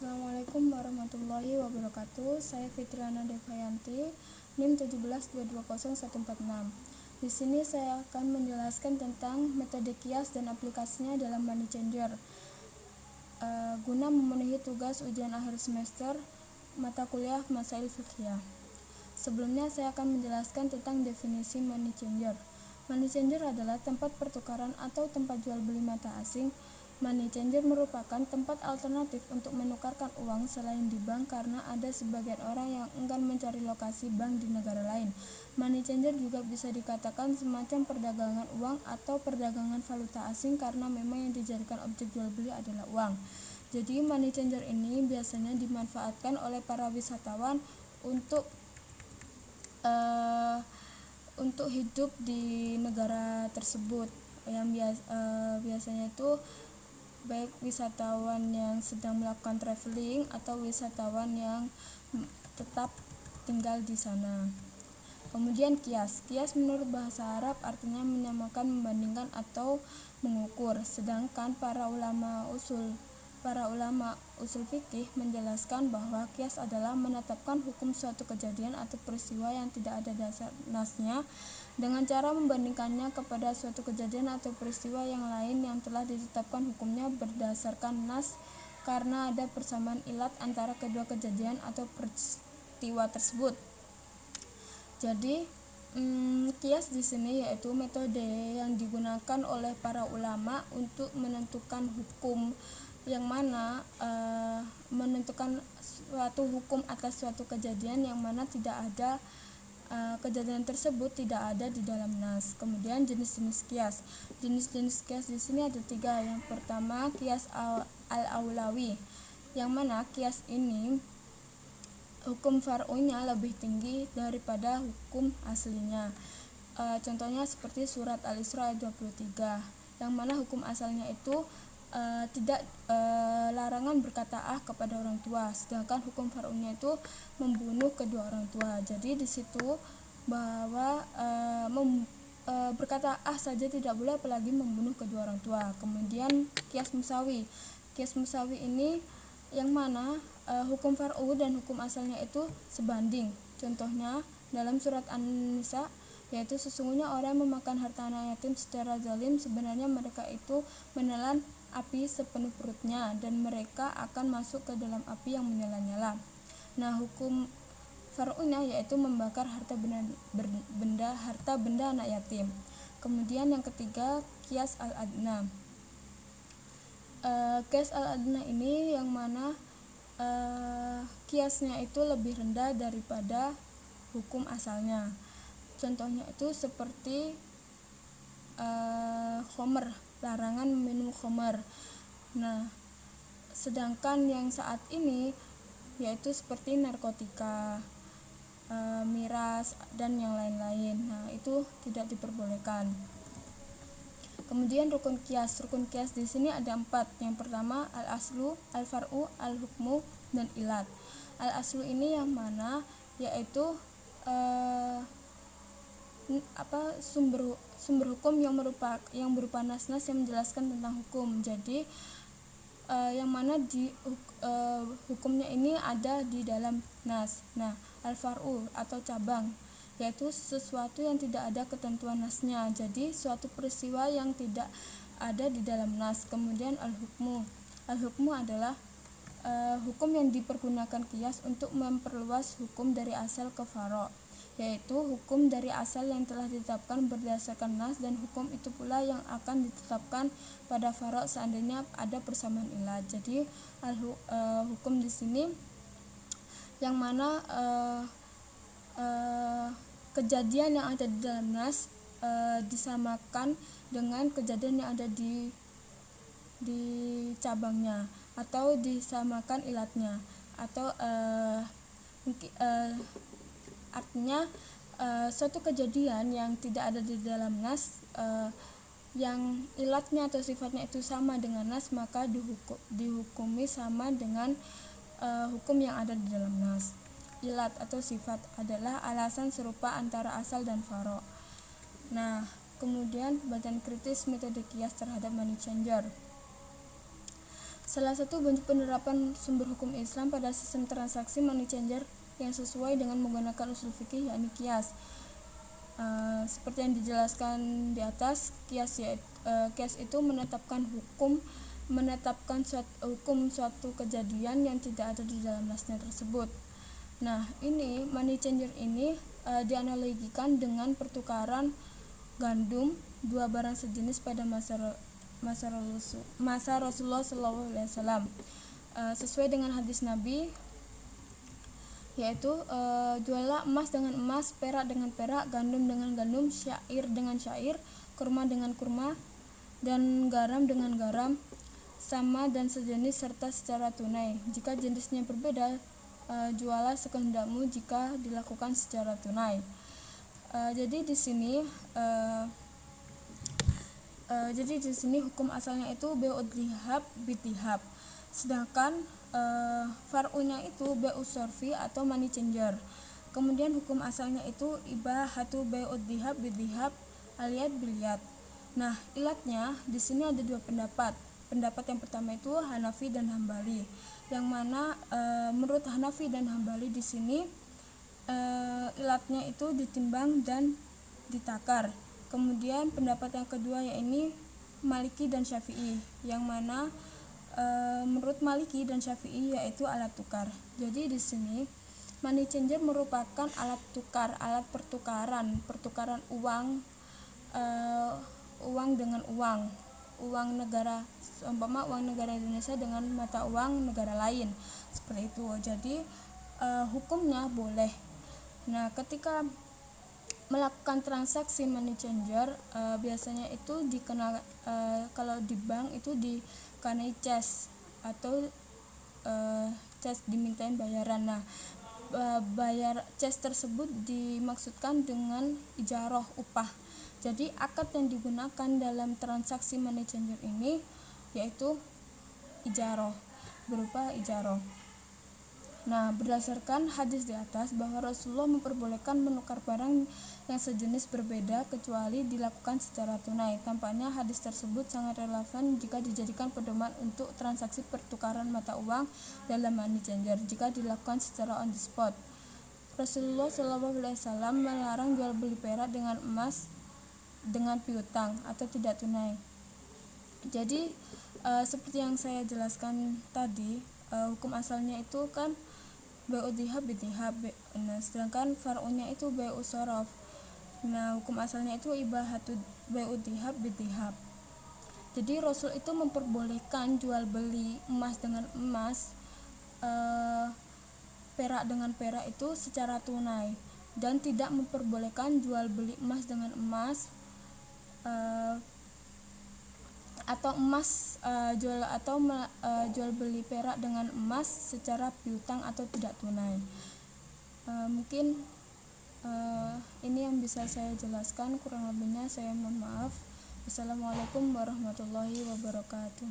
Assalamualaikum warahmatullahi wabarakatuh. Saya Fitriana Devayanti, NIM 17220146. Di sini saya akan menjelaskan tentang metode kias dan aplikasinya dalam money changer. Guna memenuhi tugas ujian akhir semester mata kuliah Masail Fiqhiyah. Sebelumnya saya akan menjelaskan tentang definisi money changer. Money changer adalah tempat pertukaran atau tempat jual beli mata asing. Money changer merupakan tempat alternatif untuk menukarkan uang selain di bank karena ada sebagian orang yang enggan mencari lokasi bank di negara lain. Money changer juga bisa dikatakan semacam perdagangan uang atau perdagangan valuta asing karena memang yang dijadikan objek jual beli adalah uang. Jadi money changer ini biasanya dimanfaatkan oleh para wisatawan untuk hidup di negara tersebut yang biasanya itu baik wisatawan yang sedang melakukan traveling atau wisatawan yang tetap tinggal di sana. Kemudian kias menurut bahasa Arab artinya menyamakan, membandingkan atau mengukur, sedangkan para ulama usul fikih menjelaskan bahwa kias adalah menetapkan hukum suatu kejadian atau peristiwa yang tidak ada dasar nasnya dengan cara membandingkannya kepada suatu kejadian atau peristiwa yang lain yang telah ditetapkan hukumnya berdasarkan nas karena ada persamaan ilat antara kedua kejadian atau peristiwa tersebut. Jadi kias di sini yaitu metode yang digunakan oleh para ulama untuk menentukan hukum yang mana menentukan suatu hukum atas suatu kejadian yang mana tidak ada kejadian tersebut tidak ada di dalam nas. Kemudian jenis-jenis kias. Jenis-jenis kias di sini ada 3. Yang pertama kias al-aulawi, yang mana kias ini hukum far'unya lebih tinggi daripada hukum aslinya. Contohnya seperti surat Al-Isra ayat 23, yang mana hukum asalnya itu tidak larangan berkata kepada orang tua, sedangkan hukum far'unya itu membunuh kedua orang tua. Jadi di situ bahwa berkata saja tidak boleh, apalagi membunuh kedua orang tua. Kemudian kias musawi ini yang mana hukum far'u dan hukum asalnya itu sebanding. Contohnya dalam surat An-Nisa, yaitu sesungguhnya orang yang memakan harta anak yatim secara zalim sebenarnya mereka itu menelan api sepenuh perutnya dan mereka akan masuk ke dalam api yang menyala-nyala. Nah, hukum far'unya yaitu membakar harta benda anak yatim. Kemudian yang ketiga kias al-adna. Kias al-adna ini yang mana kiasnya itu lebih rendah daripada hukum asalnya. Contohnya itu seperti khomer, larangan minum khomer. Nah, sedangkan yang saat ini yaitu seperti narkotika, miras dan yang lain-lain. Nah, itu tidak diperbolehkan. Kemudian rukun kias di sini ada 4. Yang pertama al-aslu, al-far'u, al-hukmu dan ilat. Al-aslu ini yang mana yaitu sumber hukum yang berupa nas-nas yang menjelaskan tentang hukum. Jadi yang mana hukumnya ini ada di dalam nas. Nah, al-far'u atau cabang yaitu sesuatu yang tidak ada ketentuan nasnya, jadi suatu peristiwa yang tidak ada di dalam nas. Kemudian al-hukmu adalah hukum yang dipergunakan kias untuk memperluas hukum dari asal ke faro', yaitu hukum dari asal yang telah ditetapkan berdasarkan nas, dan hukum itu pula yang akan ditetapkan pada faro' seandainya ada persamaan ilat. Jadi hukum di sini yang mana kejadian yang ada di dalam nas disamakan dengan kejadian yang ada di cabangnya, atau disamakan ilatnya, atau artinya suatu kejadian yang tidak ada di dalam nas yang ilatnya atau sifatnya itu sama dengan nas, maka dihukumi sama dengan hukum yang ada di dalam nas. Ilat atau sifat adalah alasan serupa antara asal dan faro'. Nah, kemudian pembacaan kritis metode kias terhadap money changer. Salah satu bentuk penerapan sumber hukum Islam pada sistem transaksi money changer yang sesuai dengan menggunakan usul fikih yakni qiyas. Seperti yang dijelaskan di atas, qiyas itu menetapkan suatu kejadian yang tidak ada di dalam nasnya tersebut. Nah, ini money changer ini dianalogikan dengan pertukaran gandum dua barang sejenis pada masa Rasulullah SAW, sesuai dengan hadis Nabi, yaitu juallah emas dengan emas, perak dengan perak, gandum dengan gandum, syair dengan syair, kurma dengan kurma, dan garam dengan garam, sama dan sejenis serta secara tunai. Jika jenisnya berbeda, juallah sekehendakmu jika dilakukan secara tunai. Jadi di sini hukum asalnya itu bai'ud dhihab bidhihab, sedangkan far'unya itu bai'us sorfi atau money changer. Kemudian hukum asalnya itu ibahatu bai'ud dhihab bidhihab aliyat biliyat. Nah, ilatnya di sini ada dua pendapat. Pendapat yang pertama itu Hanafi dan Hambali, yang mana menurut Hanafi dan Hambali di sini ilatnya itu ditimbang dan ditakar. Kemudian pendapat yang kedua yaitu Maliki dan Syafi'i, yang mana menurut Maliki dan Syafi'i yaitu alat tukar. Jadi di sini money changer merupakan alat tukar, alat pertukaran uang dengan uang negara, umpama uang negara Indonesia dengan mata uang negara lain, seperti itu. Jadi hukumnya boleh. Nah, ketika melakukan transaksi money changer, biasanya itu dikenal kalau di bank itu dikenai cash atau cash dimintain bayaran. Nah, bayar cash tersebut dimaksudkan dengan ijarah upah. Jadi akad yang digunakan dalam transaksi money changer ini yaitu ijarah, berupa ijarah. Nah, berdasarkan hadis di atas bahwa Rasulullah memperbolehkan menukar barang yang sejenis berbeda kecuali dilakukan secara tunai. Tampaknya hadis tersebut sangat relevan jika dijadikan pedoman untuk transaksi pertukaran mata uang dalam money changer jika dilakukan secara on the spot. Rasulullah SAW melarang jual beli perak dengan emas dengan piutang atau tidak tunai. Jadi seperti yang saya jelaskan tadi, hukum asalnya itu kan bai'ud dhihab bidhihab, sedangkan far'unya itu bai'us sorof. Nah, hukum asalnya itu ibahatu bai'ud dhihab bidhihab. Jadi Rasul itu memperbolehkan jual beli emas dengan emas, perak dengan perak itu secara tunai, dan tidak memperbolehkan jual beli emas dengan emas jual beli perak dengan emas secara piutang atau tidak tunai. Mungkin ini yang bisa saya jelaskan, kurang lebihnya saya mohon maaf. Wassalamualaikum warahmatullahi wabarakatuh.